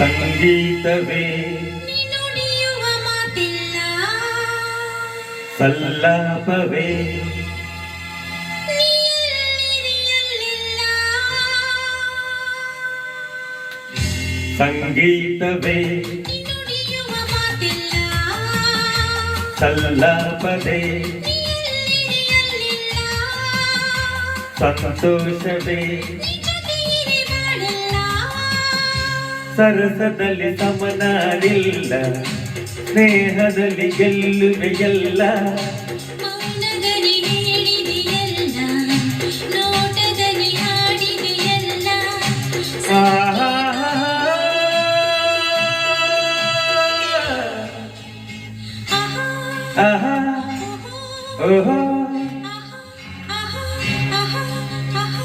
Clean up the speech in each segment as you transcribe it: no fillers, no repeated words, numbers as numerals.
ಸಂಗೀತವೇ ನುಡಿಯುವ ಮಾತಿಲ್ಲ, ಸಲ್ಲಾಪವೇ ನೀಯಲ್ಲಿಲ್ಲ. ಸಂಗೀತವೇ ನುಡಿಯುವ ಮಾತಿಲ್ಲ, ಸಲ್ಲಾಪವೇ ನೀಯಲ್ಲಿಲ್ಲ. ಸಂತೋಷವೇ ಜೊತೆಯಿರಿ ಬಾಳಲ್ಲ, ಸರಸದಲ್ಲಿ ಸಮನಾರಿಲ್ಲ, ಸ್ನೇಹದಲ್ಲಿ ಗೆಲ್ಲುವೆಯಲ್ಲ. ಮೌನದಲ್ಲಿ ಹೇಳಿದೆಯಲ್ಲ, ನೋಟದಲ್ಲಿ ಹಾಡಿದೆಯಲ್ಲ. ಆಹಾ ಆಹಾ, ಆಹಾ ಓಹೋ ಆಹಾ, ಆಹಾ, ಆಹಾ.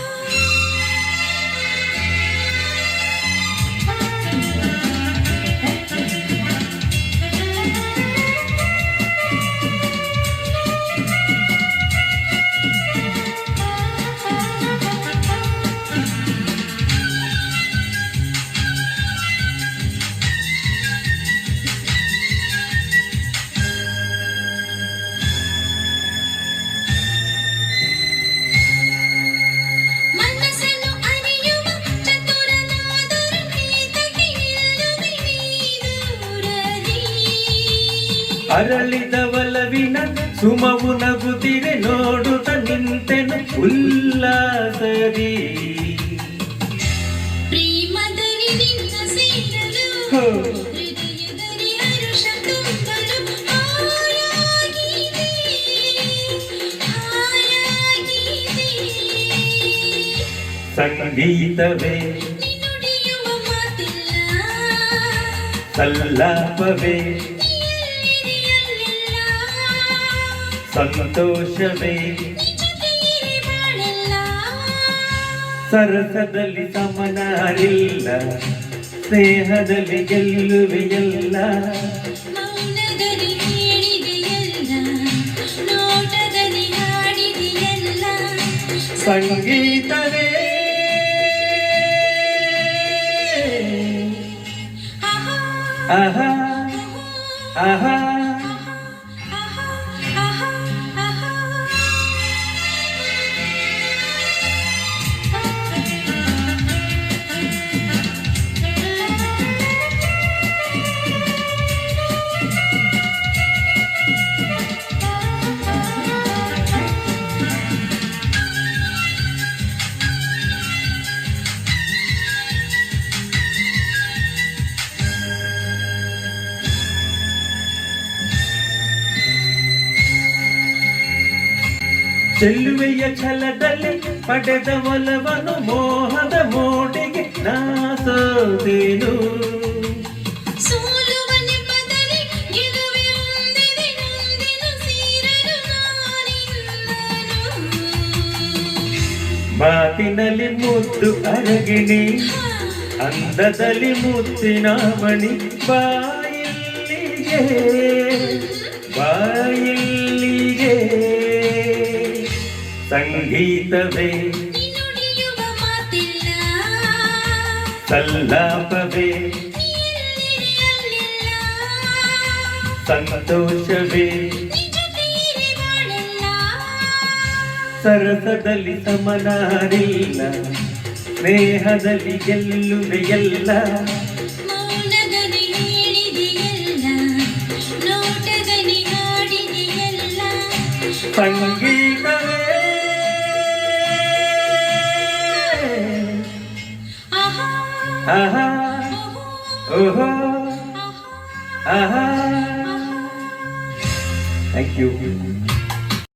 ಮನಸ್ಸನ್ನು ಅರಿಯುವ ಚತುರನಾದರೂ ಪ್ರೀತಕ್ಕೆ ನಿಲ್ಲುವೆ ನೀದೂರದಿ. ಅರಳಿದ ಒಲವಿನ ಸುಮವು ನಗುತ್ತಿರೆ ನೋಡುತ್ತ ನಿಂತೆನು ಉಲ್ಲಾಸದಿ. ಪ್ರೇಮದಲ್ಲಿ ನಿನ್ನ ಸೇರಲು, ಹೋ. ಹೃದಯದಲ್ಲಿ ಹರುಷ ತುಂಬಲು ಹಾಯಾಗಿದೆ, ಹಾಯಾಗಿದೆ. ಸಂಗೀತವೇ ನುಡಿಯುವ ಮಾತಿಲ್ಲ, ಸಲ್ಲಾಪವೇ ನೀಯಲ್ಲಿಲ್ಲ. ಸಂತೋಷವೇ ಜೊತೆಯಿರಿ ಬಾಳಲ್ಲ, ಸರಸದಲ್ಲಿ ಸಮನಾರಿಲ್ಲ, ಸ್ನೇಹದಲ್ಲಿ ಗೆಲ್ಲುವೆಯಲ್ಲ. ಮೌನದಲ್ಲಿ ಹೇಳಿದೆಯಲ್ಲ, ನೋಟದಲ್ಲಿ ಹಾಡಿದೆಯಲ್ಲ. ಸಂಗೀತವೇ ಆಹಾ, ಆಹಾ ಆಹಾ ಆಹಾ, ಆಹಾ, ಆಹಾ. ಚೆಲ್ಲುವೆಯ ಛಲದಲ್ಲಿ ಪಡೆದ ಒಲವನು ಮೋಹದ ಮೋಡಿಗೆ ನಾಸೋದೇನು. ಸೋಲುವ ನೆಪದಲ್ಲಿ ಗೆಲುವೆ ಹೊಂದಿದೆ, ನೊಂದೆನು ಸೇರಲು ನಾನಿನ್ನನು. ಮಾತಿನಲ್ಲಿ ಮುದ್ದು ಅರಗಿಣಿ, ಅಂದದಲ್ಲಿ ಮುತ್ತಿನ ಮಣಿ. ಬಾಯಿಲ್ಲಿಗೆ ಬಾಯಿಲ್ಲಿಗೆ ಸಂಗೀತವೇ ನುಡಿಯುವ ಮಾತಿಲ್ಲ, ಸಲ್ಲಾಪವೇ ನೀಯಲ್ಲಿಲ್ಲ. ಸಂತೋಷವೇ ಜೊತೆಯಿರಿ ಬಾಳಲ್ಲ, ಸರಸದಲ್ಲಿ ಸಮನಾರಿಲ್ಲ, ಸ್ನೇಹದಲ್ಲಿ ಗೆಲ್ಲುವೆಯಲ್ಲ. ಮೌನದಲ್ಲಿ ಹೇಳಿದೆಯಲ್ಲ, ನೋಟದಲ್ಲಿ ಹಾಡಿದೆಯಲ್ಲ. ಸಂಗೀತವೇ ಆಹಾ, ಆಹಾ ಓಹೋ ಆಹಾ. Thank you.